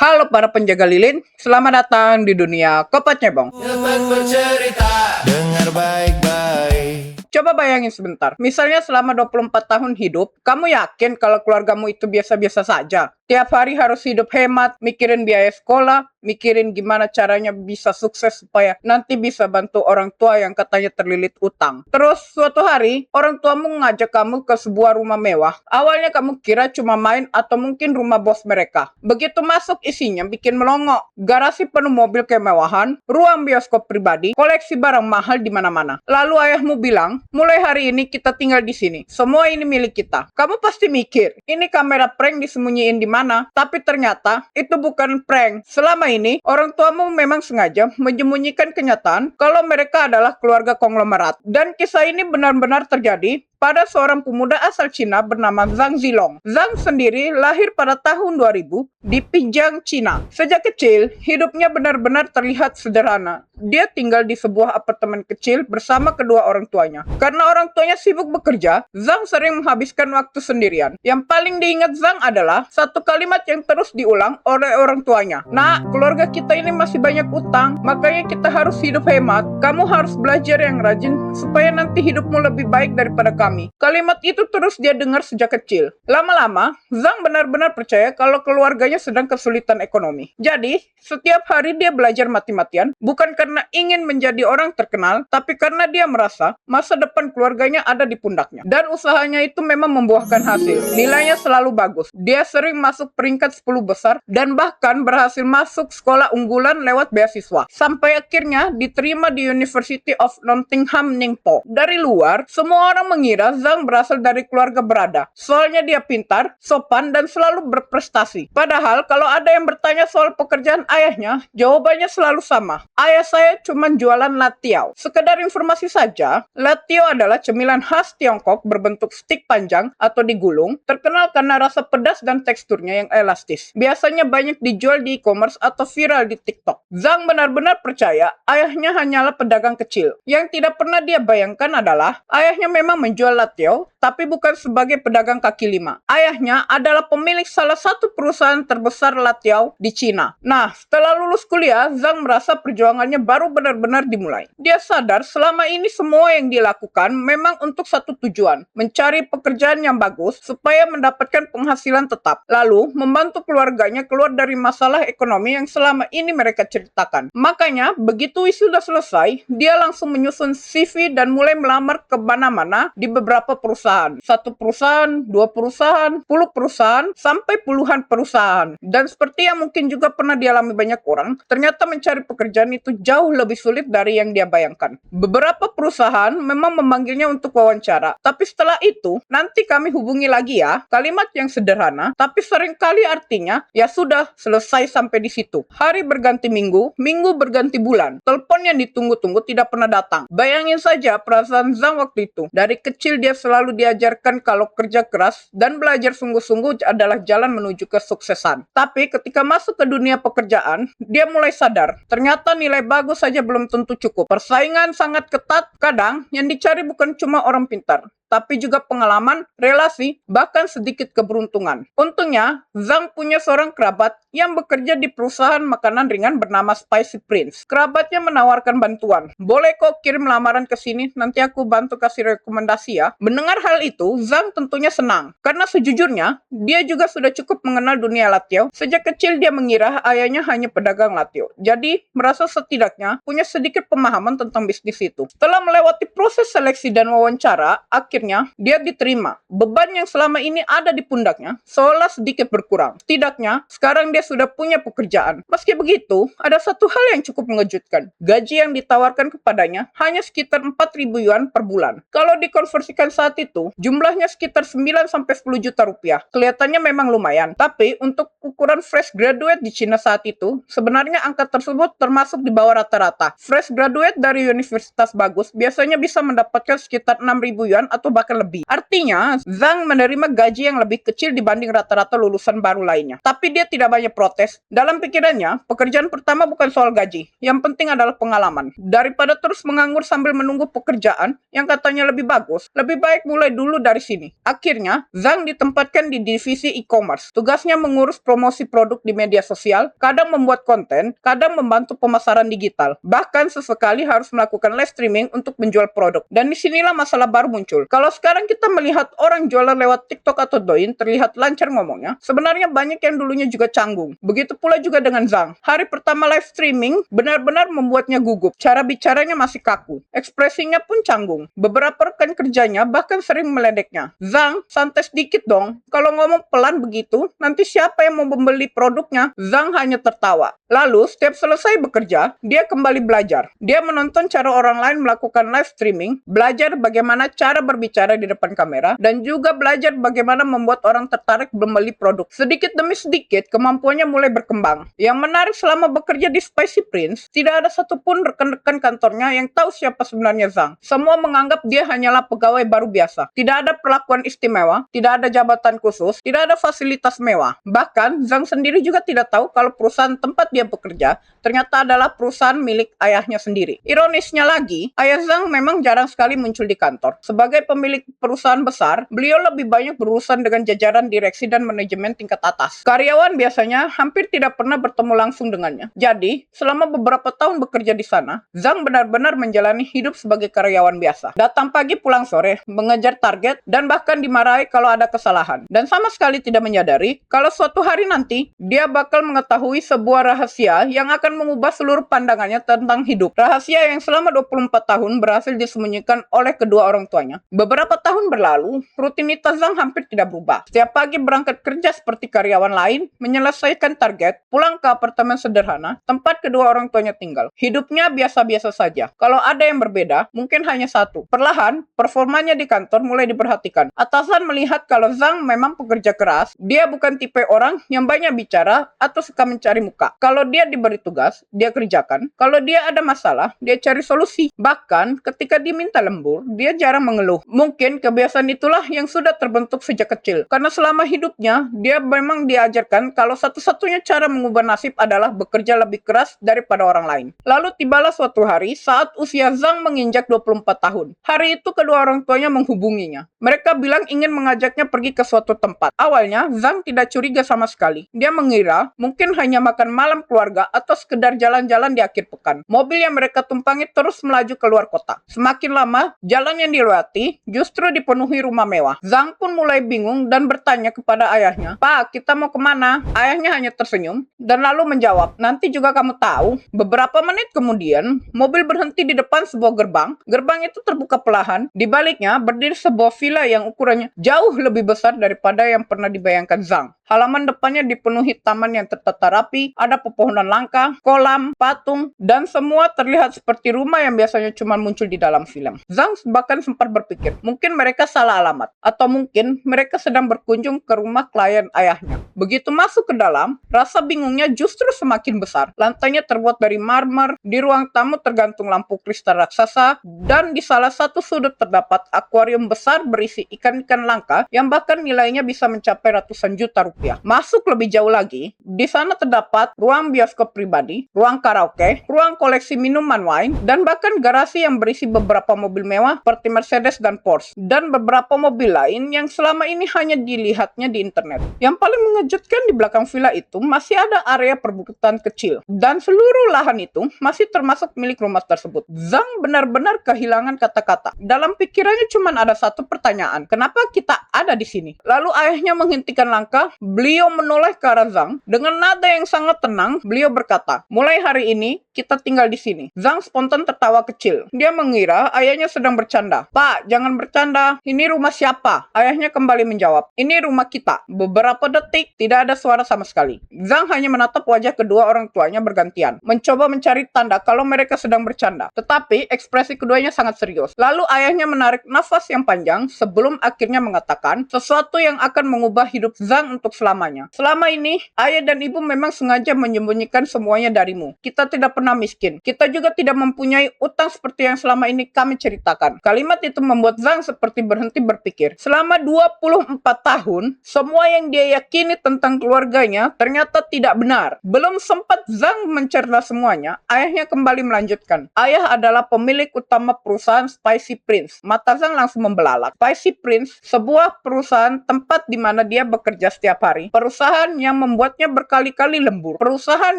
Halo para penjaga lilin, selamat datang di dunia Kopat Nyebong. Dapat bercerita, dengar baik-baik. Coba bayangin sebentar, misalnya selama 24 tahun hidup, kamu yakin kalau keluargamu itu biasa-biasa saja? Tiap hari harus hidup hemat, mikirin biaya sekolah, mikirin gimana caranya bisa sukses supaya nanti bisa bantu orang tua yang katanya terlilit utang. Terus suatu hari, orang tuamu ngajak kamu ke sebuah rumah mewah. Awalnya kamu kira cuma main atau mungkin rumah bos mereka. Begitu masuk isinya bikin melongo. Garasi penuh mobil kemewahan, ruang bioskop pribadi, koleksi barang mahal di mana-mana. Lalu ayahmu bilang, mulai hari ini kita tinggal di sini. Semua ini milik kita. Kamu pasti mikir, ini kamera prank disembunyiin di mana? Tapi ternyata itu bukan prank. Selama ini, orang tuamu memang sengaja menyembunyikan kenyataan kalau mereka adalah keluarga konglomerat. Dan kisah ini benar-benar terjadi pada seorang pemuda asal Cina bernama Zhang Zilong. Zhang sendiri lahir pada tahun 2000 di Pijang, Cina. Sejak kecil, hidupnya benar-benar terlihat sederhana. Dia tinggal di sebuah apartemen kecil bersama kedua orang tuanya. Karena orang tuanya sibuk bekerja, Zhang sering menghabiskan waktu sendirian. Yang paling diingat Zhang adalah satu kalimat yang terus diulang oleh orang tuanya. Nak, keluarga kita ini masih banyak utang, makanya kita harus hidup hemat. Kamu harus belajar yang rajin supaya nanti hidupmu lebih baik daripada kami. Kalimat itu terus dia dengar sejak kecil. Lama-lama, Zhang benar-benar percaya kalau keluarganya sedang kesulitan ekonomi. Jadi, setiap hari dia belajar mati-matian, bukan karena ingin menjadi orang terkenal, tapi karena dia merasa masa depan keluarganya ada di pundaknya. Dan usahanya itu memang membuahkan hasil. Nilainya selalu bagus. Dia sering masuk peringkat 10 besar dan bahkan berhasil masuk sekolah unggulan lewat beasiswa. Sampai akhirnya diterima di University of Nottingham, Ningpo. Dari luar, semua orang mengira Zhang berasal dari keluarga berada. Soalnya dia pintar, sopan, dan selalu berprestasi. Padahal kalau ada yang bertanya soal pekerjaan ayahnya, jawabannya selalu sama. Ayah saya cuma jualan latiao. Sekedar informasi saja, latiao adalah cemilan khas Tiongkok berbentuk stik panjang atau digulung, terkenal karena rasa pedas dan teksturnya yang elastis. Biasanya banyak dijual di e-commerce atau viral di TikTok. Zhang benar-benar percaya ayahnya hanyalah pedagang kecil. Yang tidak pernah dia bayangkan adalah ayahnya memang menjual latiao, tapi bukan sebagai pedagang kaki lima. Ayahnya adalah pemilik salah satu perusahaan terbesar latiao di Cina. Nah, setelah lulus kuliah, Zhang merasa perjuangannya baru benar-benar dimulai. Dia sadar selama ini semua yang dilakukan memang untuk satu tujuan, mencari pekerjaan yang bagus supaya mendapatkan penghasilan tetap, lalu membantu keluarganya keluar dari masalah ekonomi yang selama ini mereka ceritakan. Makanya, begitu wisuda selesai, dia langsung menyusun CV dan mulai melamar ke mana-mana di beberapa perusahaan. Satu perusahaan, dua perusahaan, 10 perusahaan, sampai puluhan perusahaan. Dan seperti yang mungkin juga pernah dialami banyak orang, ternyata mencari pekerjaan itu jauh lebih sulit dari yang dia bayangkan. Beberapa perusahaan memang memanggilnya untuk wawancara, tapi setelah itu, nanti kami hubungi lagi ya. Kalimat yang sederhana, tapi seringkali artinya, ya sudah, selesai sampai di situ. Hari berganti minggu, minggu berganti bulan. Telepon yang ditunggu-tunggu tidak pernah datang. Bayangin saja perasaan Zhang waktu itu. Dari kecil dia selalu diajarkan kalau kerja keras dan belajar sungguh-sungguh adalah jalan menuju kesuksesan. Tapi ketika masuk ke dunia pekerjaan, dia mulai sadar, ternyata nilai bagus saja belum tentu cukup. Persaingan sangat ketat, kadang yang dicari bukan cuma orang pintar, tapi juga pengalaman, relasi, bahkan sedikit keberuntungan. Untungnya, Zhang punya seorang kerabat yang bekerja di perusahaan makanan ringan bernama Spicy Prince. Kerabatnya menawarkan bantuan. Boleh kok kirim lamaran ke sini, nanti aku bantu kasih rekomendasi ya. Mendengar hal itu, Zhang tentunya senang. Karena sejujurnya, dia juga sudah cukup mengenal dunia latiao. Sejak kecil dia mengira ayahnya hanya pedagang latiao. Jadi, merasa setidaknya punya sedikit pemahaman tentang bisnis itu. Setelah melewati proses seleksi dan wawancara, akhirnya dia diterima. Beban yang selama ini ada di pundaknya seolah sedikit berkurang. Setidaknya, sekarang dia sudah punya pekerjaan. Meski begitu, ada satu hal yang cukup mengejutkan. Gaji yang ditawarkan kepadanya hanya sekitar 4.000 yuan per bulan. Kalau dikonversikan saat itu, jumlahnya sekitar 9-10 juta rupiah. Kelihatannya memang lumayan. Tapi, untuk ukuran fresh graduate di Cina saat itu, sebenarnya angka tersebut termasuk di bawah rata-rata. Fresh graduate dari universitas bagus biasanya bisa mendapatkan sekitar 6.000 yuan atau bahkan lebih. Artinya, Zhang menerima gaji yang lebih kecil dibanding rata-rata lulusan baru lainnya. Tapi dia tidak banyak protes. Dalam pikirannya, pekerjaan pertama bukan soal gaji. Yang penting adalah pengalaman. Daripada terus menganggur sambil menunggu pekerjaan yang katanya lebih bagus, lebih baik mulai dulu dari sini. Akhirnya, Zhang ditempatkan di divisi e-commerce. Tugasnya mengurus promosi produk di media sosial, kadang membuat konten, kadang membantu pemasaran digital. Bahkan sesekali harus melakukan live streaming untuk menjual produk. Dan disinilah masalah baru muncul. Kalau sekarang kita melihat orang jualan lewat TikTok atau Douyin terlihat lancar ngomongnya, sebenarnya banyak yang dulunya juga canggung. Begitu pula juga dengan Zhang. Hari pertama live streaming benar-benar membuatnya gugup. Cara bicaranya masih kaku. Ekspresinya pun canggung. Beberapa rekan kerjanya bahkan sering meledeknya. Zhang, santai sedikit dong. Kalau ngomong pelan begitu, nanti siapa yang mau membeli produknya? Zhang hanya tertawa. Lalu, setiap selesai bekerja, dia kembali belajar. Dia menonton cara orang lain melakukan live streaming, belajar bagaimana cara berbicara di depan kamera, dan juga belajar bagaimana membuat orang tertarik membeli produk. Sedikit demi sedikit, kemampuannya mulai berkembang. Yang menarik selama bekerja di Spicy Prince, tidak ada satupun rekan-rekan kantornya yang tahu siapa sebenarnya Zhang. Semua menganggap dia hanyalah pegawai baru biasa. Tidak ada perlakuan istimewa, tidak ada jabatan khusus, tidak ada fasilitas mewah. Bahkan, Zhang sendiri juga tidak tahu kalau perusahaan tempat dia bekerja ternyata adalah perusahaan milik ayahnya sendiri. Ironisnya lagi, ayah Zhang memang jarang sekali muncul di kantor. Sebagai pemilik perusahaan besar, beliau lebih banyak berurusan dengan jajaran direksi dan manajemen tingkat atas. Karyawan biasanya hampir tidak pernah bertemu langsung dengannya. Jadi, selama beberapa tahun bekerja di sana, Zhang benar-benar menjalani hidup sebagai karyawan biasa. Datang pagi pulang sore, mengejar target, dan bahkan dimarahi kalau ada kesalahan. Dan sama sekali tidak menyadari kalau suatu hari nanti, dia bakal mengetahui sebuah rahasia yang akan mengubah seluruh pandangannya tentang hidup. Rahasia yang selama 24 tahun berhasil disembunyikan oleh kedua orang tuanya. Beberapa tahun berlalu, rutinitas Zhang hampir tidak berubah. Setiap pagi berangkat kerja seperti karyawan lain, menyelesaikan target, pulang ke apartemen sederhana, tempat kedua orang tuanya tinggal. Hidupnya biasa-biasa saja. Kalau ada yang berbeda, mungkin hanya satu. Perlahan, performanya di kantor mulai diperhatikan. Atasan melihat kalau Zhang memang pekerja keras, dia bukan tipe orang yang banyak bicara atau suka mencari muka. Kalau dia diberi tugas, dia kerjakan. Kalau dia ada masalah, dia cari solusi. Bahkan, ketika diminta lembur, dia jarang mengeluh. Mungkin kebiasaan itulah yang sudah terbentuk sejak kecil. Karena selama hidupnya, dia memang diajarkan kalau satu-satunya cara mengubah nasib adalah bekerja lebih keras daripada orang lain. Lalu tibalah suatu hari saat usia Zhang menginjak 24 tahun. Hari itu kedua orang tuanya menghubunginya. Mereka bilang ingin mengajaknya pergi ke suatu tempat. Awalnya, Zhang tidak curiga sama sekali. Dia mengira mungkin hanya makan malam keluarga atau sekedar jalan-jalan di akhir pekan. Mobil yang mereka tumpangi terus melaju keluar kota. Semakin lama, jalan yang dilewati justru dipenuhi rumah mewah. Zhang pun mulai bingung dan bertanya kepada ayahnya, "Pak, kita mau kemana?" Ayahnya hanya tersenyum dan lalu menjawab, "Nanti juga kamu tahu." Beberapa menit kemudian, mobil berhenti di depan sebuah gerbang. Gerbang itu terbuka perlahan. Di baliknya berdiri sebuah villa yang ukurannya jauh lebih besar daripada yang pernah dibayangkan Zhang. Halaman depannya dipenuhi taman yang tertata rapi, ada pepohonan langka, kolam, patung, dan semua terlihat seperti rumah yang biasanya cuma muncul di dalam film. Zhang bahkan sempat berpikir, mungkin mereka salah alamat, atau mungkin mereka sedang berkunjung ke rumah klien ayahnya. Begitu masuk ke dalam, rasa bingungnya justru semakin besar. Lantainya terbuat dari marmer, di ruang tamu tergantung lampu kristal raksasa, dan di salah satu sudut terdapat akuarium besar berisi ikan-ikan langka yang bahkan nilainya bisa mencapai ratusan juta rupiah. Masuk lebih jauh lagi, di sana terdapat ruang bioskop pribadi, ruang karaoke, ruang koleksi minuman wine, dan bahkan garasi yang berisi beberapa mobil mewah seperti Mercedes dan Porsche, dan beberapa mobil lain yang selama ini hanya dilihatnya di internet. Yang paling mengejutkan di belakang villa itu masih ada area perbukitan kecil, dan seluruh lahan itu masih termasuk milik rumah tersebut. Zhang benar-benar kehilangan kata-kata. Dalam pikirannya cuma ada satu pertanyaan, kenapa kita ada di sini? Lalu ayahnya menghentikan langkah. Beliau menoleh ke arah Zhang. Dengan nada yang sangat tenang, beliau berkata, "Mulai hari ini, kita tinggal di sini." Zhang spontan tertawa kecil. Dia mengira ayahnya sedang bercanda. "Pak, jangan bercanda. Ini rumah siapa?" Ayahnya kembali menjawab, "Ini rumah kita." Beberapa detik, tidak ada suara sama sekali. Zhang hanya menatap wajah kedua orang tuanya bergantian, mencoba mencari tanda kalau mereka sedang bercanda. Tetapi, ekspresi keduanya sangat serius. Lalu ayahnya menarik nafas yang panjang sebelum akhirnya mengatakan sesuatu yang akan mengubah hidup Zhang untuk untuk selamanya. Selama ini, ayah dan ibu memang sengaja menyembunyikan semuanya darimu. Kita tidak pernah miskin. Kita juga tidak mempunyai utang seperti yang selama ini kami ceritakan. Kalimat itu membuat Zhang seperti berhenti berpikir. Selama 24 tahun, semua yang dia yakini tentang keluarganya ternyata tidak benar. Belum sempat Zhang mencerna semuanya, ayahnya kembali melanjutkan. Ayah adalah pemilik utama perusahaan Spicy Prince. Mata Zhang langsung membelalak. Spicy Prince, sebuah perusahaan tempat di mana dia bekerja setiap hari. Perusahaan yang membuatnya berkali-kali lembur. Perusahaan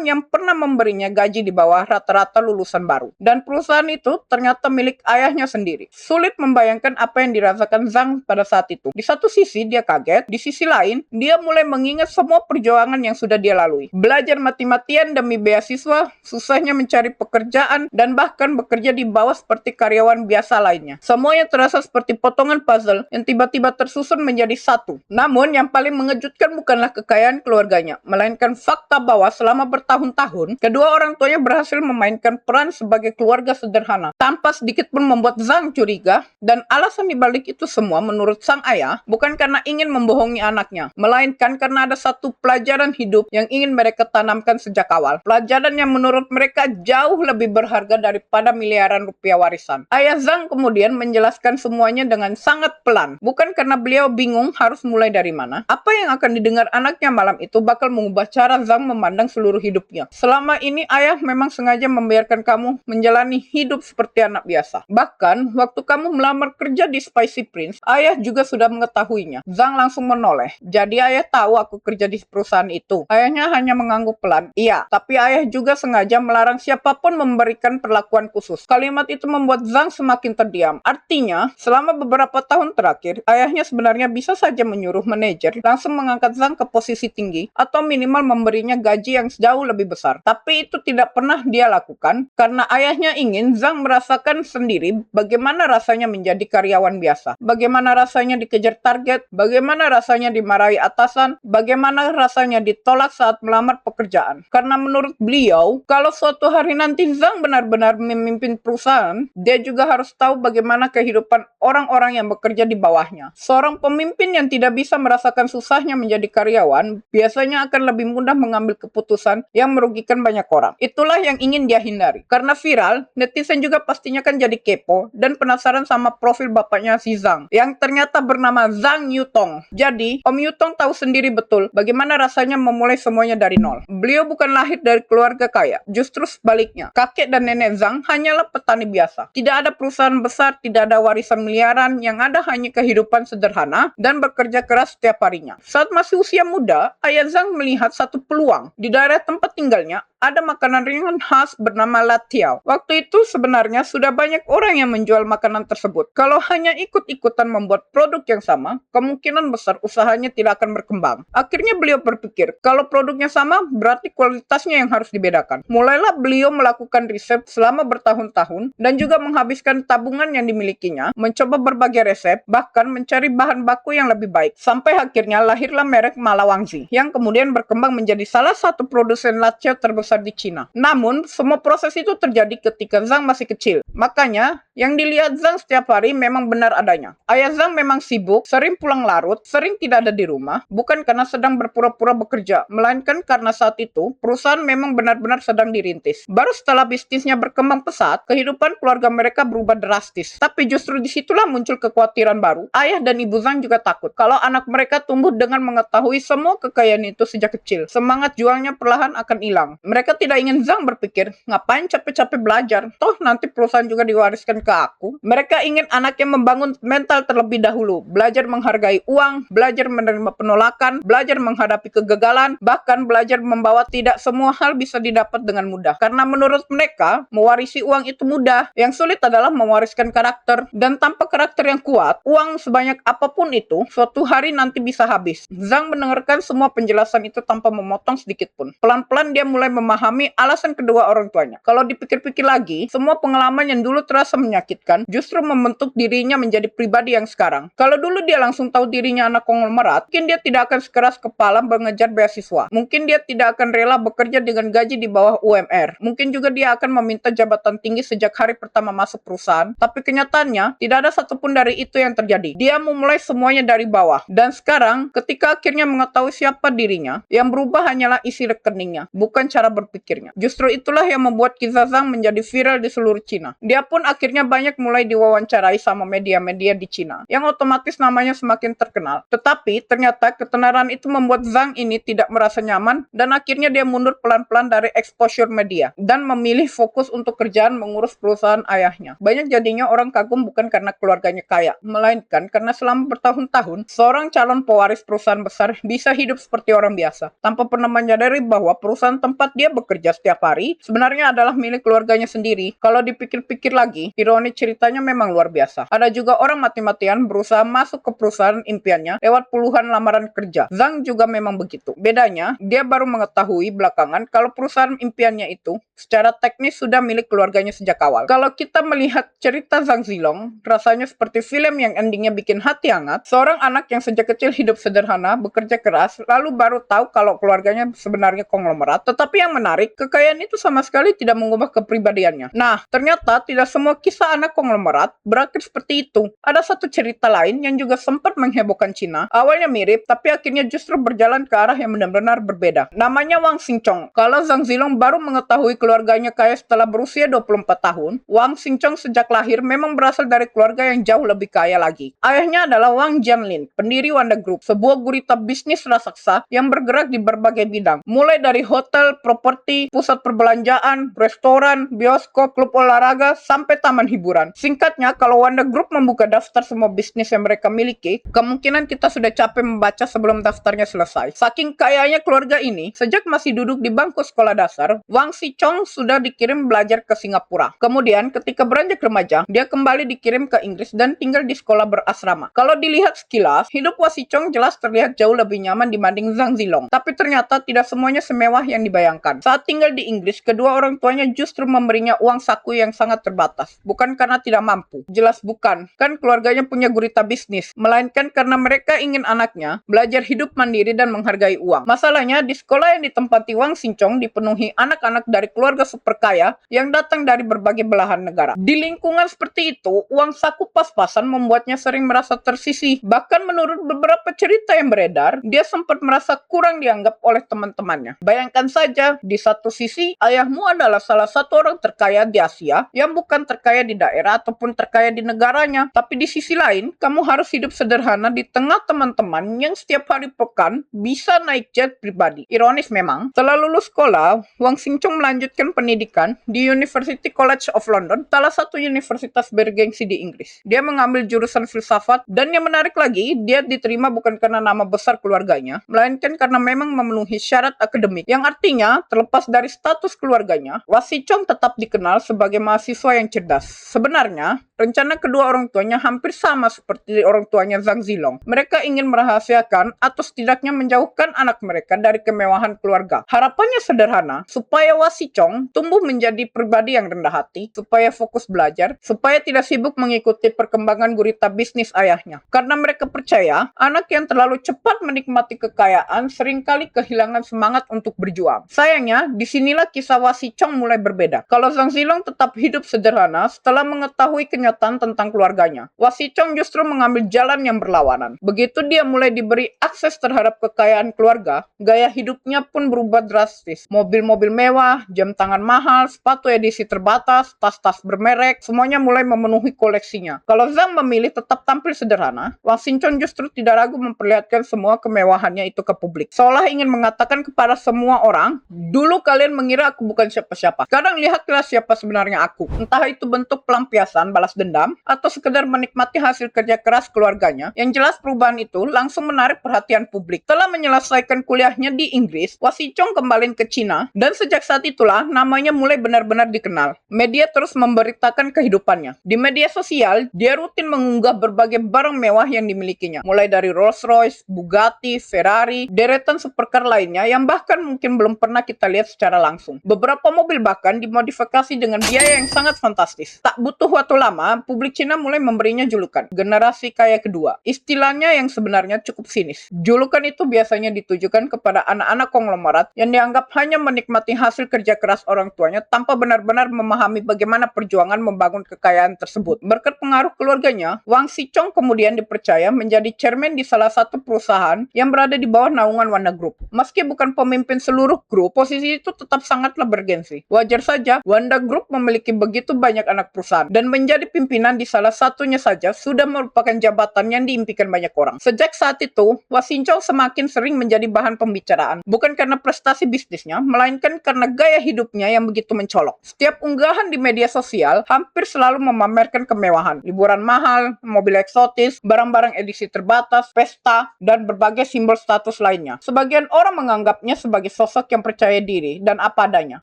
yang pernah memberinya gaji di bawah rata-rata lulusan baru. Dan perusahaan itu ternyata milik ayahnya sendiri. Sulit membayangkan apa yang dirasakan Zhang pada saat itu. Di satu sisi dia kaget, di sisi lain dia mulai mengingat semua perjuangan yang sudah dia lalui. Belajar mati-matian demi beasiswa, susahnya mencari pekerjaan, dan bahkan bekerja di bawah seperti karyawan biasa lainnya. Semuanya terasa seperti potongan puzzle yang tiba-tiba tersusun menjadi satu. Namun yang paling mengejutkan bukanlah kekayaan keluarganya, melainkan fakta bahwa selama bertahun-tahun, kedua orang tuanya berhasil memainkan peran sebagai keluarga sederhana, tanpa sedikit pun membuat Zhang curiga, dan alasan dibalik itu semua menurut sang ayah, bukan karena ingin membohongi anaknya, melainkan karena ada satu pelajaran hidup yang ingin mereka tanamkan sejak awal. Pelajaran yang menurut mereka jauh lebih berharga daripada miliaran rupiah warisan. Ayah Zhang kemudian menjelaskan semuanya dengan sangat pelan, bukan karena beliau bingung harus mulai dari mana. Apa yang akan didengar anaknya malam itu bakal mengubah cara Zhang memandang seluruh hidupnya. Selama ini ayah memang sengaja membiarkan kamu menjalani hidup seperti anak biasa. Bahkan, waktu kamu melamar kerja di Spicy Prince, ayah juga sudah mengetahuinya. Zhang langsung menoleh. Jadi ayah tahu aku kerja di perusahaan itu. Ayahnya hanya mengangguk pelan. Iya, tapi ayah juga sengaja melarang siapapun memberikan perlakuan khusus. Kalimat itu membuat Zhang semakin terdiam. Artinya, selama beberapa tahun terakhir, ayahnya sebenarnya bisa saja menyuruh manajer langsung mengangkat Zhang ke posisi tinggi atau minimal memberinya gaji yang jauh lebih besar. Tapi itu tidak pernah dia lakukan karena ayahnya ingin Zhang merasakan sendiri bagaimana rasanya menjadi karyawan biasa. Bagaimana rasanya dikejar target, bagaimana rasanya dimarahi atasan, bagaimana rasanya ditolak saat melamar pekerjaan. Karena menurut beliau, kalau suatu hari nanti Zhang benar-benar memimpin perusahaan, dia juga harus tahu bagaimana kehidupan orang-orang yang bekerja di bawahnya. Seorang pemimpin yang tidak bisa merasakan susahnya menjadi karyawan, biasanya akan lebih mudah mengambil keputusan yang merugikan banyak orang. Itulah yang ingin dia hindari. Karena viral, netizen juga pastinya kan jadi kepo dan penasaran sama profil bapaknya si Zhang, yang ternyata bernama Zhang Yutong. Jadi, Om Yutong tahu sendiri betul bagaimana rasanya memulai semuanya dari nol. Beliau bukan lahir dari keluarga kaya, justru sebaliknya. Kakek dan nenek Zhang hanyalah petani biasa. Tidak ada perusahaan besar, tidak ada warisan miliaran, yang ada hanya kehidupan sederhana dan bekerja keras setiap harinya. Saat masih usia muda, ayah Zhang melihat satu peluang. Di daerah tempat tinggalnya, ada makanan ringan khas bernama latiao. Waktu itu sebenarnya sudah banyak orang yang menjual makanan tersebut. Kalau hanya ikut-ikutan membuat produk yang sama, kemungkinan besar usahanya tidak akan berkembang. Akhirnya beliau berpikir, kalau produknya sama, berarti kualitasnya yang harus dibedakan. Mulailah beliau melakukan riset selama bertahun-tahun dan juga menghabiskan tabungan yang dimilikinya, mencoba berbagai resep, bahkan mencari bahan baku yang lebih baik. Sampai akhirnya lahirlah merek Malawangzi, yang kemudian berkembang menjadi salah satu produsen latiao terbesar di Cina. Namun, semua proses itu terjadi ketika Zhang masih kecil. Makanya, yang dilihat Zhang setiap hari memang benar adanya. Ayah Zhang memang sibuk, sering pulang larut, sering tidak ada di rumah, bukan karena sedang berpura-pura bekerja, melainkan karena saat itu, perusahaan memang benar-benar sedang dirintis. Baru setelah bisnisnya berkembang pesat, kehidupan keluarga mereka berubah drastis. Tapi justru disitulah muncul kekhawatiran baru. Ayah dan ibu Zhang juga takut, kalau anak mereka tumbuh dengan mengetahui semua kekayaan itu sejak kecil. Semangat juangnya perlahan akan hilang. Mereka tidak ingin Zhang berpikir, ngapain capek-capek belajar, toh nanti perusahaan juga diwariskan ke aku. Mereka ingin anaknya membangun mental terlebih dahulu, belajar menghargai uang, belajar menerima penolakan, belajar menghadapi kegagalan, bahkan belajar membawa tidak semua hal bisa didapat dengan mudah. Karena menurut mereka, mewarisi uang itu mudah. Yang sulit adalah mewariskan karakter, dan tanpa karakter yang kuat, uang sebanyak apapun itu, suatu hari nanti bisa habis. Zhang mendengarkan semua penjelasan itu tanpa memotong sedikit pun. Pelan-pelan dia mulai memahami memahami alasan kedua orang tuanya. Kalau dipikir-pikir lagi, semua pengalaman yang dulu terasa menyakitkan justru membentuk dirinya menjadi pribadi yang sekarang. Kalau dulu dia langsung tahu dirinya anak konglomerat, mungkin dia tidak akan sekeras kepala mengejar beasiswa. Mungkin dia tidak akan rela bekerja dengan gaji di bawah UMR. Mungkin juga dia akan meminta jabatan tinggi sejak hari pertama masuk perusahaan. Tapi kenyataannya, tidak ada satupun dari itu yang terjadi. Dia memulai semuanya dari bawah. Dan sekarang, ketika akhirnya mengetahui siapa dirinya, yang berubah hanyalah isi rekeningnya, bukan cara berpikirnya. Justru itulah yang membuat kisah Zhang menjadi viral di seluruh Cina. Dia pun akhirnya banyak mulai diwawancarai sama media-media di Cina, yang otomatis namanya semakin terkenal. Tetapi, ternyata ketenaran itu membuat Zhang ini tidak merasa nyaman, dan akhirnya dia mundur pelan-pelan dari exposure media, dan memilih fokus untuk kerjaan mengurus perusahaan ayahnya. Banyak jadinya orang kagum bukan karena keluarganya kaya, melainkan karena selama bertahun-tahun, seorang calon pewaris perusahaan besar bisa hidup seperti orang biasa, tanpa pernah menyadari bahwa perusahaan tempat dia bekerja setiap hari sebenarnya adalah milik keluarganya sendiri. Kalau dipikir-pikir lagi, ironi ceritanya memang luar biasa. Ada juga orang mati-matian berusaha masuk ke perusahaan impiannya lewat puluhan lamaran kerja. Zhang juga memang begitu. Bedanya, dia baru mengetahui belakangan kalau perusahaan impiannya itu secara teknis sudah milik keluarganya sejak awal. Kalau kita melihat cerita Zhang Zilong, rasanya seperti film yang endingnya bikin hati hangat. Seorang anak yang sejak kecil hidup sederhana, bekerja keras, lalu baru tahu kalau keluarganya sebenarnya konglomerat. Tetapi yang menarik, kekayaan itu sama sekali tidak mengubah kepribadiannya. Nah, ternyata tidak semua kisah anak konglomerat berakhir seperti itu. Ada satu cerita lain yang juga sempat menghebohkan Cina. Awalnya mirip, tapi akhirnya justru berjalan ke arah yang benar-benar berbeda. Namanya Wang Xingchong. Kalau Zhang Zilong baru mengetahui keluarganya kaya setelah berusia 24 tahun, Wang Xingchong sejak lahir memang berasal dari keluarga yang jauh lebih kaya lagi. Ayahnya adalah Wang Jianlin, pendiri Wanda Group, sebuah gurita bisnis raksasa yang bergerak di berbagai bidang, mulai dari hotel, properti, pusat perbelanjaan, restoran, bioskop, klub olahraga, sampai taman hiburan. Singkatnya, kalau Wanda Group membuka daftar semua bisnis yang mereka miliki, kemungkinan kita sudah capek membaca sebelum daftarnya selesai. Saking kayanya keluarga ini, sejak masih duduk di bangku sekolah dasar, Wang Xingchong sudah dikirim belajar ke Singapura. Kemudian, ketika beranjak remaja, dia kembali dikirim ke Inggris dan tinggal di sekolah berasrama. Kalau dilihat sekilas, hidup Wang Xingchong jelas terlihat jauh lebih nyaman dibanding Zhang Zilong. Tapi ternyata tidak semuanya semewah yang dibayangkan. Saat tinggal di Inggris, kedua orang tuanya justru memberinya uang saku yang sangat terbatas. Bukan karena tidak mampu. Jelas bukan. Kan keluarganya punya gurita bisnis. Melainkan karena mereka ingin anaknya belajar hidup mandiri dan menghargai uang. Masalahnya, di sekolah yang ditempati Wang Xingchong dipenuhi anak-anak dari keluarga super kaya yang datang dari berbagai belahan negara. Di lingkungan seperti itu, uang saku pas-pasan membuatnya sering merasa tersisih. Bahkan menurut beberapa cerita yang beredar, dia sempat merasa kurang dianggap oleh teman-temannya. Bayangkan saja, di satu sisi, ayahmu adalah salah satu orang terkaya di Asia yang bukan terkaya di daerah ataupun terkaya di negaranya. Tapi di sisi lain, kamu harus hidup sederhana di tengah teman-teman yang setiap hari pekan bisa naik jet pribadi. Ironis memang, setelah lulus sekolah, Wang Xingchong melanjutkan pendidikan di University College of London, salah satu universitas bergengsi di Inggris. Dia mengambil jurusan filsafat, dan yang menarik lagi, dia diterima bukan karena nama besar keluarganya, melainkan karena memang memenuhi syarat akademik, yang artinya, terlepas dari status keluarganya, Wang Xingchong tetap dikenal sebagai mahasiswa yang cerdas. Sebenarnya, rencana kedua orang tuanya hampir sama seperti orang tuanya Zhang Zilong. Mereka ingin merahasiakan atau setidaknya menjauhkan anak mereka dari kemewahan keluarga. Harapannya sederhana, supaya Wang Xingchong tumbuh menjadi pribadi yang rendah hati, supaya fokus belajar, supaya tidak sibuk mengikuti perkembangan gurita bisnis ayahnya. Karena mereka percaya, anak yang terlalu cepat menikmati kekayaan seringkali kehilangan semangat untuk berjuang. Sayangnya, disinilah kisah Wang Xingchong mulai berbeda. Kalau Zhang Zilong tetap hidup sederhana setelah mengetahui kenyataan tentang keluarganya, Wang Xingchong justru mengambil jalan yang berlawanan. Begitu dia mulai diberi akses terhadap kekayaan keluarga, gaya hidupnya pun berubah drastis. Mobil-mobil mewah, jam tangan mahal, sepatu edisi terbatas, tas-tas bermerek, semuanya mulai memenuhi koleksinya. Kalau Zhang memilih tetap tampil sederhana, Wang Xingchong justru tidak ragu memperlihatkan semua kemewahannya itu ke publik. Seolah ingin mengatakan kepada semua orang, dulu kalian mengira aku bukan siapa-siapa. Sekarang lihatlah siapa sebenarnya aku. Entah itu bentuk pelampiasan balas dendam, atau sekedar menikmati hasil kerja keras keluarganya. Yang jelas perubahan itu langsung menarik perhatian publik. Setelah menyelesaikan kuliahnya di Inggris, Wang Xingchong kembali ke Cina, dan sejak saat itulah itulah namanya mulai benar-benar dikenal. Media terus memberitakan kehidupannya. Di media sosial, dia rutin mengunggah berbagai barang mewah yang dimilikinya. Mulai dari Rolls-Royce, Bugatti, Ferrari, deretan supercar lainnya yang bahkan mungkin belum pernah kita lihat secara langsung. Beberapa mobil bahkan dimodifikasi dengan biaya yang sangat fantastis. Tak butuh waktu lama, publik Cina mulai memberinya julukan generasi kaya kedua. Istilahnya yang sebenarnya cukup sinis. Julukan itu biasanya ditujukan kepada anak-anak konglomerat yang dianggap hanya menikmati hasil kerja keras orang tuanya tanpa benar-benar memahami bagaimana perjuangan membangun kekayaan tersebut. Berkat pengaruh keluarganya, Wang Xicong kemudian dipercaya menjadi chairman di salah satu perusahaan yang berada di bawah naungan Wanda Group. Meski bukan pemimpin seluruh grup, posisi itu tetap sangatlah bergensi. Wajar saja, Wanda Group memiliki begitu banyak anak perusahaan, dan menjadi pimpinan di salah satunya saja sudah merupakan jabatan yang diimpikan banyak orang. Sejak saat itu, Wang Xicong semakin sering menjadi bahan pembicaraan, bukan karena prestasi bisnisnya, melainkan karena gaya hidupnya yang begitu mencolok. Setiap unggahan di media sosial hampir selalu memamerkan kemewahan, liburan mahal, mobil eksotis, barang-barang edisi terbatas, pesta, dan berbagai simbol status lainnya. Sebagian orang menganggapnya sebagai sosok yang percaya diri dan apa adanya,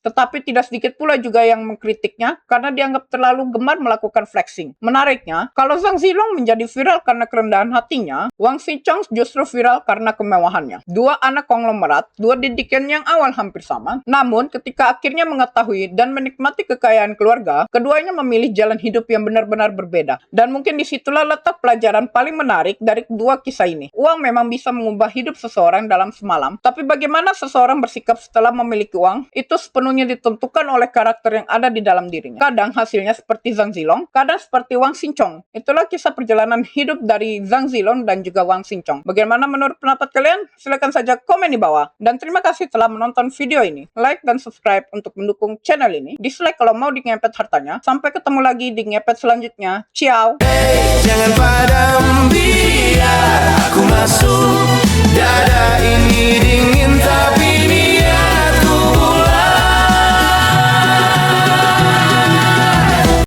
tetapi tidak sedikit pula juga yang mengkritiknya karena dianggap terlalu gemar melakukan flexing. Menariknya, kalau Zhang Zilong menjadi viral karena kerendahan hatinya, Wang Xicong justru viral karena kemewahannya. Dua anak konglomerat, dua didikan yang awal hampir sama, namun ketika akhirnya mengetahui dan menikmati kekayaan keluarga, keduanya memilih jalan hidup yang benar-benar berbeda. Dan mungkin disitulah letak pelajaran paling menarik dari dua kisah ini. Uang memang bisa mengubah hidup seseorang dalam semalam, tapi bagaimana seseorang bersikap setelah memiliki uang, itu sepenuhnya ditentukan oleh karakter yang ada di dalam dirinya. Kadang hasilnya seperti Zhang Zilong, kadang seperti Wang Xicong. Itulah kisah perjalanan hidup dari Zhang Zilong dan juga Wang Xicong. Bagaimana menurut pendapat kalian? Silahkan saja komen di bawah. Dan terima kasih telah menonton video ini. Like dan subscribe untuk mendukung channel ini. Dislike kalau mau ngepet hartanya. Sampai ketemu lagi di ngepet selanjutnya. Ciao! Jangan padam biar aku masuk. Dada ini dingin tapi